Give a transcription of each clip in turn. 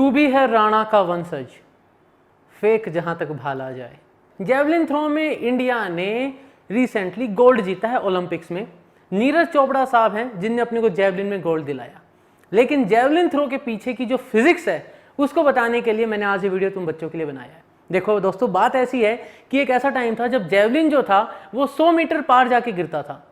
तू भी है राणा का वंशज, फेक जहां तक भाला जाए। जेवलिन थ्रो में इंडिया ने रिसेंटली गोल्ड जीता है ओलंपिक्स में। नीरज चोपड़ा साहब हैं जिनने अपने को जेवलिन में गोल्ड दिलाया। लेकिन जेवलिन थ्रो के पीछे की जो फिजिक्स है उसको बताने के लिए मैंने आज ये वीडियो तुम बच्चों के लिए बनाया है। देखो दोस्तों, बात ऐसी है कि एक ऐसा टाइम था जब जेवलिन जो था वो 100 मीटर पार जाके गिरता था।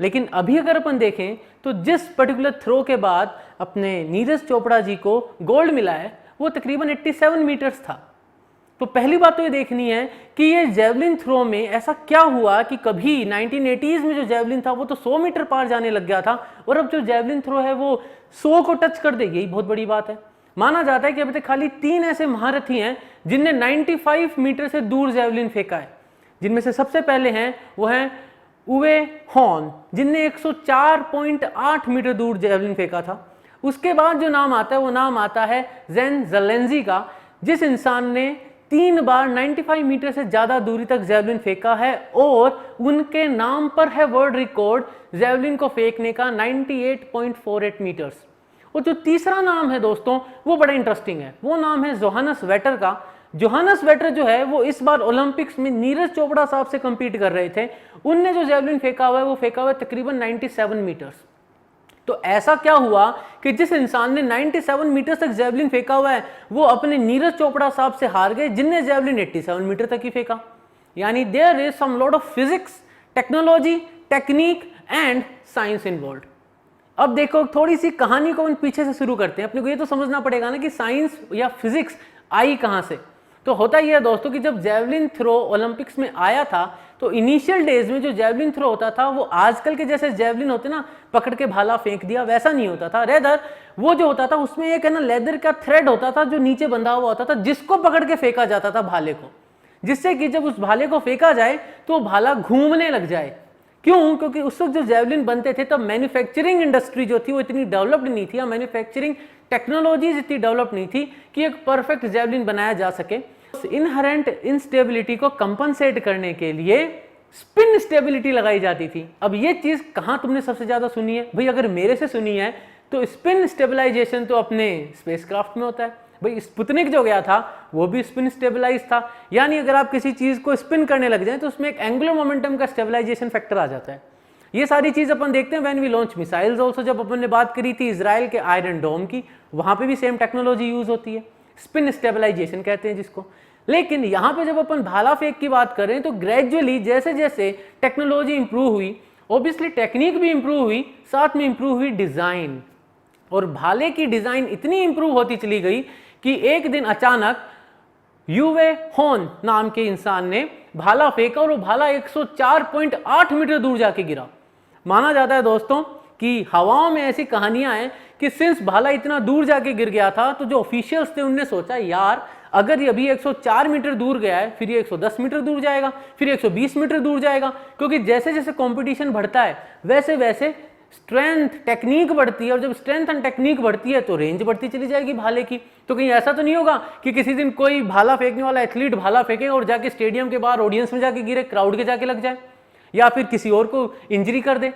लेकिन अभी अगर अपन देखें तो जिस पर्टिकुलर थ्रो के बाद अपने नीरज चोपड़ा जी को गोल्ड मिला है वो तकरीबन 87 मीटर्स था। तो पहली बात तो ये देखनी है कि ये जेवलिन थ्रो में ऐसा क्या हुआ कि कभी 1980s में जो जेवलिन था वो तो 100 मीटर पार जाने लग गया था और अब जो जेवलिन थ्रो है वो 100 को टच कर देगी। यही बहुत बड़ी बात है। माना जाता है कि अभी तक खाली 3 ऐसे महारथी हैं जिनने 95 मीटर से दूर जेवलिन फेंका है, जिनमें से सबसे पहले हैं वो हैं उवे हॉर्न जिनने 104.8 मीटर दूर जेवलिन फेंका था। उसके बाद जो नाम आता है वो नाम आता है जेन ज़ेलेंस्की का, जिस इंसान ने 3 बार 95 मीटर से ज्यादा दूरी तक जेवलिन फेंका है और उनके नाम पर है वर्ल्ड रिकॉर्ड जेवलिन को फेंकने का 98.48 मीटर्स। और जो तीसरा नाम है दोस्तों वो बड़ा इंटरेस्टिंग है, वो नाम है जोहानस वेटर का। जोहानस वेटर जो है वो इस बार ओलंपिक्स में नीरज चोपड़ा साहब से कंपीट कर रहे थे। उनने जो जेवलिन फेंका हुआ है वो फेंका हुआ है तकरीबन 97 मीटर्स। तो ऐसा क्या हुआ कि जिस इंसान ने 97 मीटर तक जेवलिन फेंका हुआ है वो अपने नीरज चोपड़ा साहब से हार गए जिनने जेवलिन 87 मीटर तक ही फेंका। यानी there is some lot of physics, technology, technique and science involved. अब देखो थोड़ी सी कहानी को पीछे से शुरू करते हैं। अपने को ये तो समझना पड़ेगा ना कि साइंस या फिजिक्स आई कहां से। तो होता ही है दोस्तों कि जब जेवलिन थ्रो ओलंपिक्स में आया था तो इनिशियल डेज में जो जेवलिन थ्रो होता था वो आजकल के जैसे जेवलिन होते ना पकड़ के भाला फेंक दिया वैसा नहीं होता था। रेदर वो जो होता था उसमें एक है ना लेदर का थ्रेड होता था जो नीचे बंधा हुआ होता था जिसको पकड़ के फेंका जाता था भाले को, जिससे कि जब उस भाले को फेंका जाए तो भाला घूमने लग जाए। क्यों? क्योंकि उस वक्त जो जेवलिन बनते थे तब मैन्युफैक्चरिंग इंडस्ट्री जो थी वो इतनी डेवलप्ड नहीं थी या मैन्युफैक्चरिंग टेक्नोलॉजीज इतनी डेवलप नहीं थी कि एक परफेक्ट जेवलिन बनाया जा सके। इनहेरेंट इंस्टेबिलिटी को कंपनसेट करने के लिए स्पिन स्टेबिलिटी लगाई जाती थी। अब ये चीज कहां तुमने सबसे ज्यादा सुनी है? भाई अगर मेरे से सुनी है तो स्पिन स्टेबलाइजेशन तो अपने स्पेसक्राफ्ट में होता है। भाई स्पुतनिक जो गया था वो भी स्पिन स्टेबलाइज था। यानी अगर आप किसी चीज को स्पिन करने लग जाए तो उसमें एक एंगुलर मोमेंटम का स्टेबलाइजेशन फैक्टर आ जाता है। ये सारी चीज अपन देखते हैं when we launch missiles also. जब अपन ने बात करी थी इजराइल के आयरन डोम की, वहां पे भी सेम टेक्नोलॉजी यूज होती है, स्पिन स्टेबलाइजेशन कहते हैं जिसको। लेकिन यहां पे जब अपन भाला फेंक की बात करें तो ग्रेजुअली जैसे जैसे टेक्नोलॉजी इंप्रूव हुई, ऑब्वियसली टेक्निक भी इंप्रूव हुई, साथ में इंप्रूव हुई डिजाइन। और भाले की डिजाइन इतनी इंप्रूव होती चली गई कि एक दिन अचानक यूवे हॉर्न नाम के इंसान ने भाला फेंका और वो भाला 104.8 मीटर दूर जाके गिरा। माना जाता है दोस्तों कि हवाओं में ऐसी कहानियां हैं कि सिंस भाला इतना दूर जाके गिर गया था तो जो ऑफिशियल्स थे उनने सोचा यार अगर ये अभी 104 मीटर दूर गया है फिर ये 110 मीटर दूर जाएगा, फिर 120 मीटर दूर जाएगा। क्योंकि जैसे जैसे कंपटीशन बढ़ता है वैसे वैसे स्ट्रेंथ टेक्निक बढ़ती है और जब स्ट्रेंथ एंड टेक्निक बढ़ती है तो रेंज बढ़ती चली जाएगी भाले की। तो कहीं ऐसा तो नहीं होगा कि किसी दिन कोई भाला फेंकने वाला एथलीट भाला फेंके और जाके स्टेडियम के बाहर ऑडियंस में जाके गिरे, क्राउड के जाके लग जाए या फिर किसी और को इंजरी कर दे।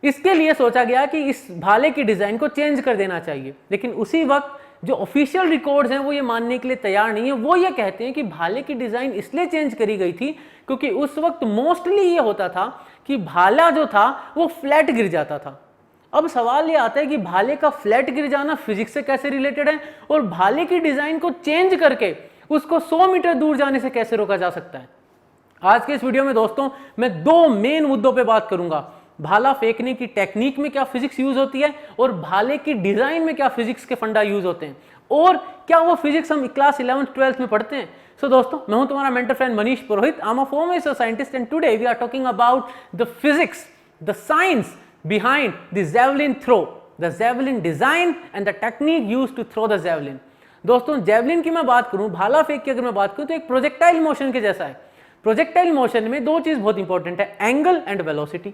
इसके लिए सोचा गया कि इस भाले की डिजाइन को चेंज कर देना चाहिए। लेकिन उसी वक्त जो ऑफिशियल रिकॉर्ड्स हैं वो ये मानने के लिए तैयार नहीं है। वो ये कहते हैं कि भाले की डिजाइन इसलिए चेंज करी गई थी क्योंकि उस वक्त मोस्टली ये होता था कि भाला जो था वो फ्लैट गिर जाता था। अब सवाल ये आता है कि भाले का फ्लैट गिर जाना फिजिक्स से कैसे रिलेटेड है और भाले की डिजाइन को चेंज करके उसको 100 मीटर दूर जाने से कैसे रोका जा सकता है। आज के इस वीडियो में दोस्तों मैं 2 मेन मुद्दों पे बात करूंगा। भाला फेंकने की टेक्निक में क्या फिजिक्स यूज होती है और भाले की डिजाइन में क्या फिजिक्स के फंडा यूज होते हैं और क्या वो फिजिक्स हम क्लास 11th 12th में पढ़ते हैं। सो दोस्तों मैं हूं तुम्हारा mentor friend Manish Purohit. I am a former research scientist and today we are talking about the physics, the science behind the javelin throw, the javelin design and the technique used to throw the javelin। दोस्तों javelin की मैं बात करूं, भाला फेंक की अगर मैं बात करूं तो एक प्रोजेक्टाइल मोशन के जैसा है। प्रोजेक्टाइल मोशन में 2 चीज बहुत इंपॉर्टेंट है, एंगल एंड वेलोसिटी।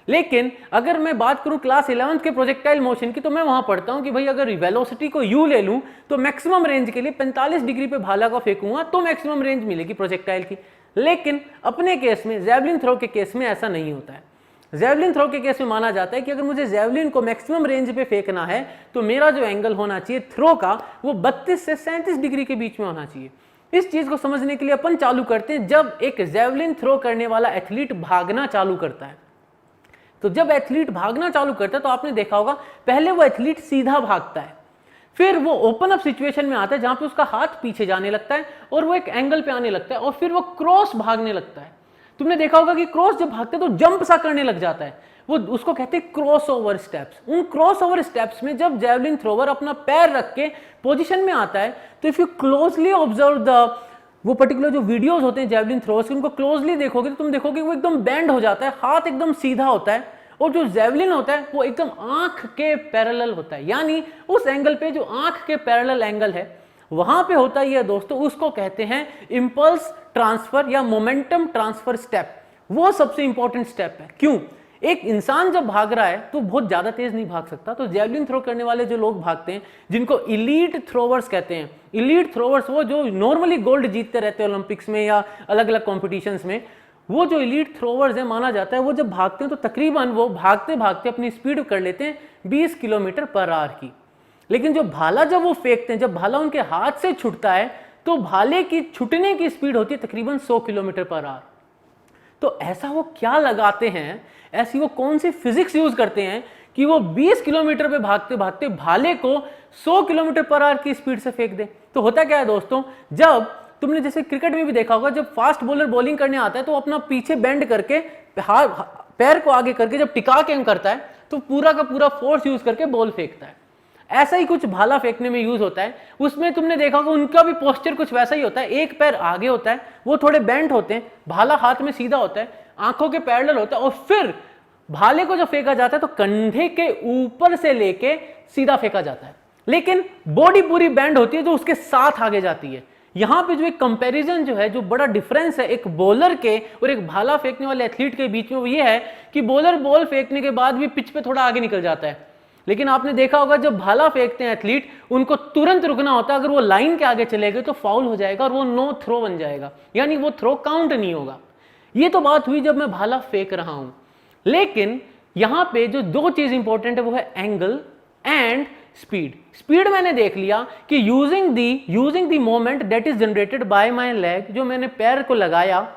लेकिन अगर मैं बात करूं क्लास 11th के प्रोजेक्टाइल मोशन की तो मैं वहां पढ़ता हूं कि भाई अगर वेलोसिटी को यू ले लूं तो मैक्सिमम रेंज के लिए 45 डिग्री पे भाला को फेंकूंगा तो मैक्सिमम रेंज मिलेगी प्रोजेक्टाइल की। लेकिन अपने केस में जेवलिन थ्रो के केस में ऐसा नहीं होता है। जेवलिन थ्रो के केस में माना जाता है कि अगर मुझे जेवलिन को मैक्सिमम रेंज पे फेंकना है तो मेरा जो एंगल होना चाहिए थ्रो का वो 32 से 37 डिग्री के बीच में होना चाहिए। इस चीज को समझने के लिए अपन चालू करते हैं जब एक जेवलिन थ्रो करने वाला एथलीट भागना चालू करता है। तो जब एथलीट भागना चालू करता है तो आपने देखा होगा पहले वो एथलीट सीधा भागता है, फिर वो ओपन अप सिचुएशन में आता है जहां पे उसका हाथ पीछे जाने लगता है और वो एक एंगल पे आने लगता है और फिर वो क्रॉस भागने लगता है। तुमने देखा होगा कि क्रॉस जब भागते हैं तो जंप सा करने लग जाता है, वो उसको कहते हैं क्रॉस ओवर स्टेप्स। उन क्रॉस ओवर स्टेप्स में जब जेवलिन थ्रोवर अपना पैर रख के पोजीशन में आता है तो if you closely observe the वो पर्टिकुलर जो वीडियोस होते हैं जेवलिन थ्रोवर्स के, उनको क्लोजली देखोगे तो तुम देखोगे वो एकदम बेंड हो जाता है, हाथ एकदम सीधा होता है और जो जेवलिन होता है वो एकदम आंख के पैरेलल होता है, यानी उस एंगल पे जो आंख के पैरेलल एंगल है वहां पे होता ही है दोस्तों, उसको कहते हैं इंपल्स ट्रांसफर या मोमेंटम ट्रांसफर स्टेप। वो सबसे इंपॉर्टेंट स्टेप है। क्यों? एक इंसान जब भाग रहा है तो बहुत ज्यादा तेज नहीं भाग सकता, तो जेवलिन थ्रो करने वाले जो लोग भागते हैं जिनको इलीट थ्रोवर्स कहते हैं, इलीट थ्रोवर्स वो जो नॉर्मली गोल्ड जीतते रहते हैं ओलंपिक्स में या अलग अलग कॉम्पिटिशन्स में, वो जो इलीट थ्रोवर्स है माना जाता है वो जब भागते हैं तो तकरीबन वो भागते भागते अपनी स्पीड कर लेते हैं 20 किलोमीटर पर आवर की। लेकिन जो भाला जब वो फेंकते हैं, जब भाला उनके हाथ से छूटता है तो भाले की छूटने की स्पीड होती है तकरीबन 100 किलोमीटर पर आवर। तो ऐसा वो क्या लगाते हैं, ऐसी वो कौन सी फिजिक्स यूज करते हैं कि वो 20 किलोमीटर पे भागते भागते भाले को 100 किलोमीटर पर आवर की स्पीड से फेंक दे। तो होता क्या है दोस्तों, जब तुमने जैसे क्रिकेट में भी देखा होगा जब फास्ट बॉलर बॉलिंग करने आता है तो अपना पीछे बेंड करके पैर को आगे करके जब टिका के करता है तो पूरा का पूरा फोर्स यूज करके बॉल फेंकता है। ऐसा ही कुछ भाला फेंकने में यूज होता है। उसमें तुमने देखा होगा उनका भी पोस्चर कुछ वैसा ही होता है, एक पैर आगे होता है, वो थोड़े बेंट होते हैं, भाला हाथ में सीधा होता है, आंखों के पैरेलल होता है और फिर भाले को जब फेंका जाता है तो कंधे के ऊपर से लेके सीधा फेंका जाता है, लेकिन बॉडी पूरी बेंड होती है जो उसके साथ आगे जाती है। यहां पे जो एक कंपैरिजन जो है, जो बड़ा डिफरेंस है एक बॉलर के और एक भाला फेंकने वाले एथलीट के बीच में, वो ये है कि बॉलर बॉल फेंकने के बाद भी पिच पे थोड़ा आगे निकल जाता है, लेकिन आपने देखा होगा जब भाला फेंकते हैं एथलीट उनको तुरंत रुकना होता है। अगर वो लाइन के आगे चले गए तो फाउल हो जाएगा और वो नो थ्रो बन जाएगा, यानी वो थ्रो काउंट नहीं होगा। ये तो बात हुई जब मैं भाला फेंक रहा हूं, लेकिन यहां पे जो दो चीज इंपॉर्टेंट है वो है एंगल एंड स्पीड। स्पीड मैंने देख लिया कि using the moment that is generated by my leg, जो मैंने पैर को लगाया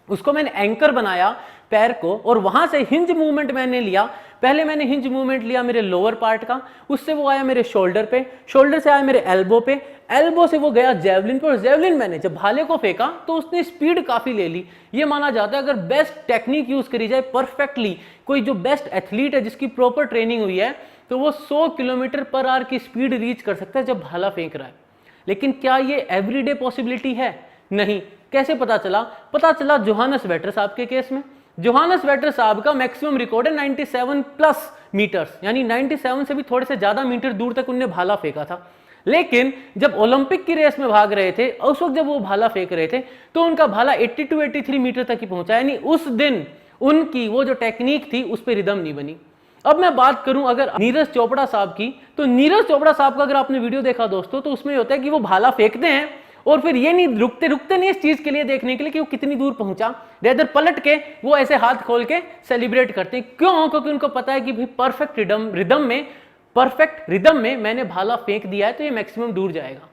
उसको मैंने एंकर बनाया पैर को और वहां से हिंज मूवमेंट मैंने लिया। पहले मैंने हिंज मूवमेंट लिया मेरे लोअर पार्ट का, उससे वो आया मेरे शोल्डर पे, शोल्डर से आया मेरे एल्बो पे, एल्बो से वो गया जेवलिन पे और जेवलिन मैंने जब भाले को फेंका तो उसने स्पीड काफी ले ली। ये माना जाता है अगर बेस्ट टेक्निक यूज करी जाए परफेक्टली, कोई जो बेस्ट एथलीट है जिसकी प्रॉपर ट्रेनिंग हुई है तो वो 100 किलोमीटर पर आवर की स्पीड रीच कर सकता है जब भाला फेंक रहा है। लेकिन क्या ये एवरीडे पॉसिबिलिटी है? नहीं। कैसे पता चला? पता चला जोहानस वेटर साहब के केस में। जोहानस वेटर साहब का मैक्सिमम रिकॉर्ड है 97 प्लस मीटर्स, यानी 97 से भी थोड़े से ज्यादा मीटर दूर तक उन्होंने भाला फेंका था। लेकिन जब ओलंपिक की रेस में भाग रहे थे उस वक्त जब वो भाला फेंक रहे थे तो उनका भाला 82-83 मीटर तक ही पहुंचा, यानी उस दिन उनकी वो जो टेक्निक थी उस पर रिदम नहीं बनी। अब मैं बात करूं अगर नीरज चोपड़ा साहब की, तो नीरज चोपड़ा साहब का अगर आपने वीडियो देखा दोस्तों तो उसमें होता है कि वो भाला फेंकते हैं और फिर ये नहीं रुकते नहीं इस चीज के लिए देखने के लिए कि वो कितनी दूर पहुंचा, रेदर पलट के वो ऐसे हाथ खोल के सेलिब्रेट करते हैं। क्यों? क्योंकि उनको पता है कि भाई परफेक्ट रिदम में मैंने भाला फेंक दिया है तो ये मैक्सिमम दूर जाएगा।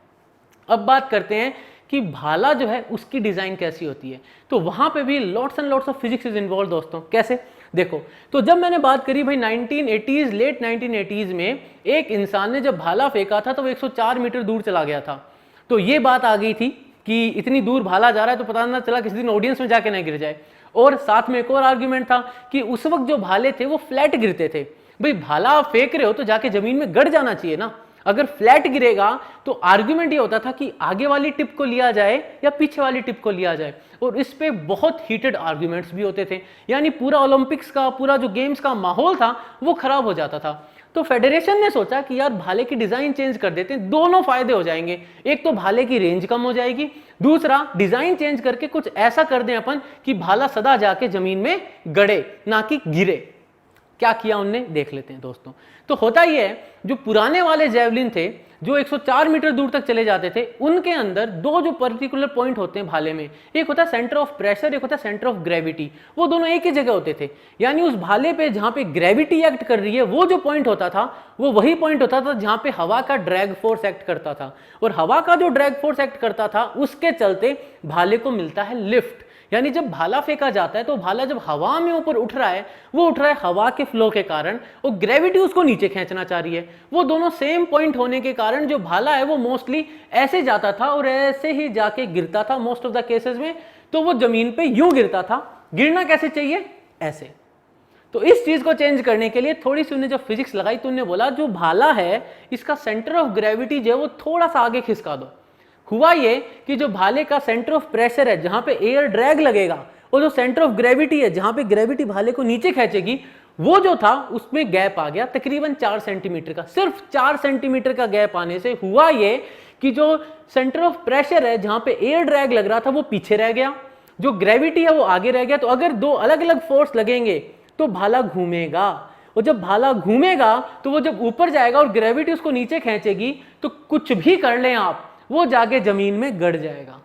अब बात करते हैं कि भाला जो है उसकी डिजाइन कैसी होती है, तो वहां पे भी lots and lots of physics is involve दोस्तों। कैसे? देखो, तो जब मैंने बात करी भाई 1980s लेट 1980s में एक इंसान ने जब भाला फेंका था तो वो 104 मीटर दूर चला गया था। तो ये बात आ गई थी कि इतनी दूर भाला जा रहा है तो पता ना चला किसी दिन ऑडियंस में जाके नहीं गिर जाए। और साथ में एक और आर्ग्यूमेंट था कि उस वक्त जो भाले थे वो फ्लैट गिरते थे। भाई भाला आप फेंक रहे हो तो जाके जमीन में गड़ जाना चाहिए ना, अगर फ्लैट गिरेगा तो आर्ग्यूमेंट ये होता था कि आगे वाली टिप को लिया जाए या पीछे वाली टिप को लिया जाए, और इस पे बहुत हीटेड आर्ग्यूमेंट्स भी होते थे, यानी पूरा ओलंपिक्स का पूरा जो गेम्स का माहौल था वो खराब हो जाता था। तो फेडरेशन ने सोचा कि यार भाले की डिजाइन चेंज कर देते हैं, दोनों फायदे हो जाएंगे, एक तो भाले की रेंज कम हो जाएगी, दूसरा डिजाइन चेंज करके कुछ ऐसा कर दें अपन कि भाला सदा जाके जमीन में गड़े ना कि गिरे। क्या किया उनने, देख लेते हैं दोस्तों। तो होता ही है, जो पुराने वाले जेवलिन थे जो 104 मीटर दूर तक चले जाते थे, उनके अंदर दो जो पर्टिकुलर पॉइंट होते हैं भाले में, एक होता है सेंटर ऑफ प्रेशर, एक होता है सेंटर ऑफ ग्रेविटी। वो दोनों एक ही जगह होते थे, यानी उस भाले पे जहां पे ग्रेविटी एक्ट कर रही है वो जो पॉइंट होता था वो वही पॉइंट होता था जहां पे हवा का ड्रैग फोर्स एक्ट करता था। और हवा का जो ड्रैग फोर्स एक्ट करता था उसके चलते भाले को मिलता है लिफ्ट। यानी जब भाला फेंका जाता है तो भाला जब हवा में ऊपर उठ रहा है, वो उठ रहा है हवा के फ्लो के कारण, और ग्रेविटी उसको नीचे खींचना चाह रही है। वो दोनों सेम पॉइंट होने के कारण जो भाला है वो मोस्टली ऐसे जाता था और ऐसे ही जाके गिरता था मोस्ट ऑफ द केसेस में। तो वो जमीन पे यूं गिरता था। गिरना कैसे चाहिए? ऐसे। तो इस चीज को चेंज करने के लिए थोड़ी सी उन्हें जब फिजिक्स लगाई तो उन्हें बोला जो भाला है इसका सेंटर ऑफ ग्रेविटी जो है वो थोड़ा सा आगे खिसका दो। हुआ ये कि जो भाले का सेंटर ऑफ प्रेशर है जहां पे एयर ड्रैग लगेगा, और जो सेंटर ऑफ ग्रेविटी है जहां पे ग्रेविटी भाले को नीचे खींचेगी, वो जो था उसमें गैप आ गया तकरीबन 4 सेंटीमीटर का। सिर्फ 4 सेंटीमीटर का गैप आने से हुआ ये कि जो सेंटर ऑफ प्रेशर है जहां पे एयर ड्रैग लग रहा था वो पीछे रह गया, जो ग्रेविटी है वो आगे रह गया। तो अगर दो अलग अलग फोर्स लगेंगे तो भाला घूमेगा, और जब भाला घूमेगा तो वो जब ऊपर जाएगा और ग्रेविटी उसको नीचे खींचेगी तो कुछ भी कर लें आप, वो जाके जमीन में गड़ जाएगा।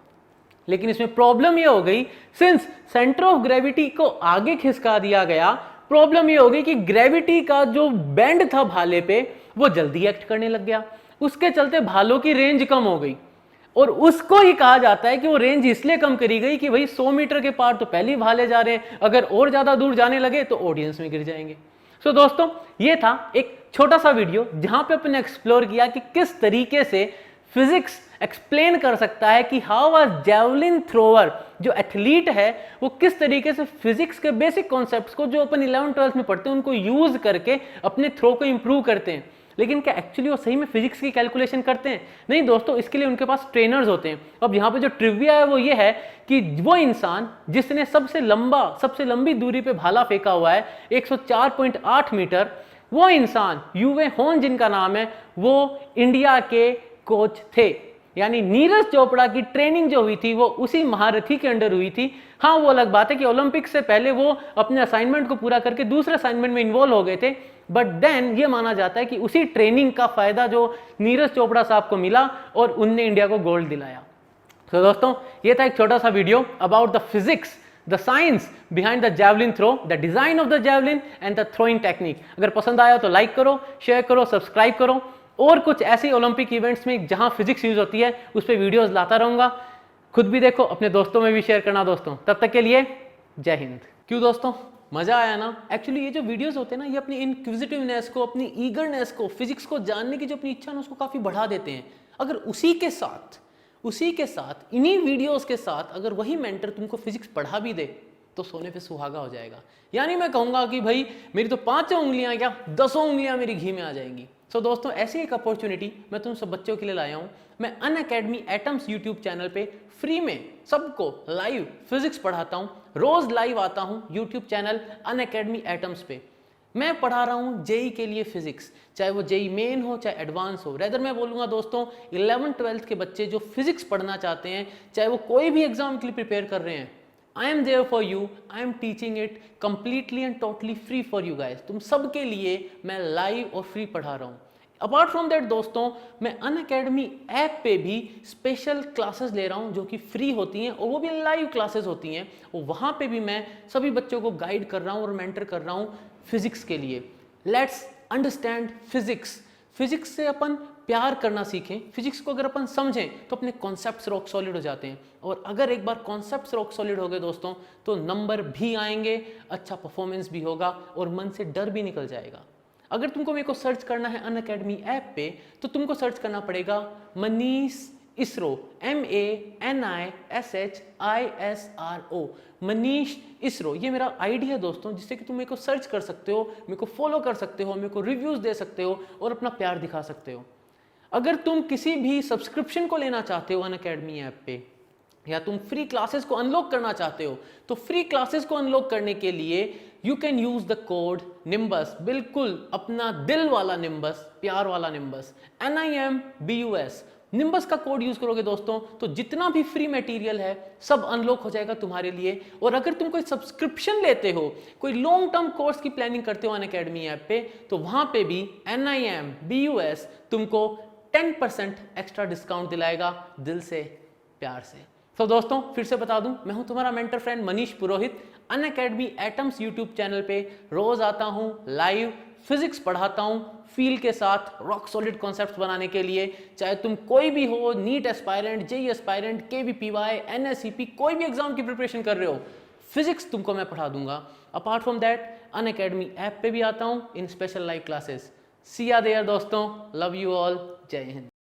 लेकिन इसमें प्रॉब्लम ये हो गई, सिंस सेंटर ऑफ ग्रेविटी को आगे खिसका दिया गया, प्रॉब्लम ये हो गई कि ग्रेविटी का जो बैंड था भाले पे वो जल्दी एक्ट करने लग गया। उसके चलते भालों की रेंज कम हो गई, और उसको ही कहा जाता है कि वो रेंज इसलिए कम करी गई कि भाई 100 मीटर के पार तो पहले ही भाले जा रहे हैं, अगर और ज्यादा दूर जाने लगे तो ऑडियंस में गिर जाएंगे। सो दोस्तों, ये था एक छोटा सा वीडियो जहां पे अपने एक्सप्लोर किया कि किस तरीके से फिजिक्स एक्सप्लेन कर सकता है कि हाउ अ जैवलिन थ्रोअर जो एथलीट है वो किस तरीके से फिजिक्स के बेसिक कॉन्सेप्ट्स को जो अपन 11th-12th में पढ़ते हैं उनको यूज करके अपने थ्रो को इंप्रूव करते हैं। लेकिन क्या एक्चुअली वो सही में फिजिक्स की कैलकुलेशन करते हैं? नहीं दोस्तों, इसके लिए उनके पास ट्रेनर्स होते हैं। अब यहाँ पे जो ट्रिविया है वो ये है कि वो इंसान जिसने सबसे लंबी दूरी पे भाला फेंका हुआ है 104.8 मीटर, वो इंसान यूवे होन जिनका नाम है, वो इंडिया के कोच थे। यानी नीरज चोपड़ा की ट्रेनिंग जो हुई थी वो उसी महारथी के अंडर हुई थी। हाँ, वो अलग बात है कि ओलंपिक से पहले वो अपने असाइनमेंट को पूरा करके दूसरे असाइनमेंट में इन्वॉल्व हो गए थे, बट देन ये माना जाता है कि उसी ट्रेनिंग का फायदा जो नीरज चोपड़ा साहब को मिला और उनने इंडिया को गोल्ड दिलाया। तो दोस्तों, ये था एक छोटा सा video about the physics, the science behind the javelin throw, the design of the javelin and the throwing technique. अगर पसंद आया तो लाइक करो, शेयर करो, सब्सक्राइब करो, और कुछ ऐसे ओलंपिक इवेंट्स में जहां फिजिक्स यूज होती है उस पर वीडियोस लाता रहूंगा। खुद भी देखो, अपने दोस्तों में भी शेयर करना दोस्तों। तब तक के लिए जय हिंद। क्यों दोस्तों, मजा आया ना? एक्चुअली ये जो वीडियोस होते हैं ना, ये अपनी इनक्विजिटिवनेस को, अपनी ईगरनेस को, फिजिक्स को जानने की जो अपनी इच्छा है उसको काफी बढ़ा देते हैं। अगर उसी के साथ इन्हीं वीडियोस के साथ अगर वही मेंटर तुमको फिजिक्स पढ़ा भी दे तो सोने पे सुहागा हो जाएगा। यानी मैं कहूंगा कि भाई मेरी तो 5 उंगलियां क्या 10 उंगलियां मेरी घी में आ जाएंगी। सो दोस्तों, ऐसी एक अपॉर्चुनिटी मैं तुम सब बच्चों के लिए लाया हूँ। मैं अनअकैडमी एटम्स यूट्यूब चैनल पे फ्री में सबको लाइव फिजिक्स पढ़ाता हूँ। रोज लाइव आता हूँ यूट्यूब चैनल अनअकैडमी एटम्स पे। मैं पढ़ा रहा हूँ जेई के लिए फिजिक्स, चाहे वो जेई मेन हो चाहे एडवांस हो। रेदर मैं बोलूँगा दोस्तों, 11th-12th के बच्चे जो फिजिक्स पढ़ना चाहते हैं, चाहे वो कोई भी एग्जाम के लिए प्रिपेयर कर रहे हैं, I am there for you. I am teaching it completely and totally free for you guys. तुम सबके लिए मैं लाइव और फ्री पढ़ा रहा हूँ। अपार्ट फ्रॉम दैट दोस्तों, मैं अनअकैडमी ऐप पे भी स्पेशल क्लासेस ले रहा हूँ जो कि फ्री होती हैं, और वो भी लाइव क्लासेस होती हैं। और वहाँ पे भी मैं सभी बच्चों को गाइड कर रहा हूँ और मेंटर कर रहा हूँ फिजिक्स के लिए। Let's understand physics. फिजिक्स से अपन प्यार करना सीखें। फिजिक्स को अगर अपन समझें तो अपने कॉन्सेप्ट्स रॉक सॉलिड हो जाते हैं, और अगर एक बार कॉन्सेप्ट्स रॉक सॉलिड हो गए दोस्तों तो नंबर भी आएंगे, अच्छा परफॉर्मेंस भी होगा और मन से डर भी निकल जाएगा। अगर तुमको मेरे को सर्च करना है अनअकैडमी ऐप पे तो तुमको सर्च करना पड़ेगा मनीष इसरो, MANISHISRO, मनीष इसरो। ये मेरा आईडी है दोस्तों, जिससे कि तुम मेरे को सर्च कर सकते हो, मेरे को फॉलो कर सकते हो, मेरे को रिव्यूज दे सकते हो और अपना प्यार दिखा सकते हो। अगर तुम किसी भी सब्सक्रिप्शन को लेना चाहते हो अनअकैडमी ऐप पे, या तुम फ्री क्लासेस को अनलॉक करना चाहते हो, तो फ्री क्लासेस को अनलॉक करने के लिए you can use the code nimbus, बिल्कुल अपना दिल वाला निम्बस, प्यार वाला निम्बस, NIMBUS। निम्बस का कोड यूज करोगे दोस्तों तो जितना भी फ्री मटेरियल है सब अनलॉक हो जाएगा तुम्हारे लिए। और अगर तुम कोई सब्सक्रिप्शन लेते हो, कोई लॉन्ग टर्म कोर्स की प्लानिंग करते हो अनअकैडमी ऐप पे, तो वहां पे भी NIMBUS तुमको 10% एक्स्ट्रा डिस्काउंट दिलाएगा दिल से, प्यार से। तो दोस्तों फिर से बता दूं, मैं हूं तुम्हारा मेंटर फ्रेंड मनीष पुरोहित। अनअकैडमी एटम्स यूट्यूब चैनल पे रोज आता हूं, लाइव फिजिक्स पढ़ाता हूं फील के साथ, रॉक सॉलिड कॉन्सेप्ट्स बनाने के लिए। चाहे तुम कोई भी हो, NEET aspirant, JEE aspirant, KVPY, NSCP, कोई भी एग्जाम की प्रिपरेशन कर रहे हो, फिजिक्स तुमको मैं पढ़ा दूंगा। Apart from that Unacademy app पे भी आता हूं इन स्पेशल लाइव क्लासेस। सी या देयर दोस्तों, लव यू ऑल, जय हिंद।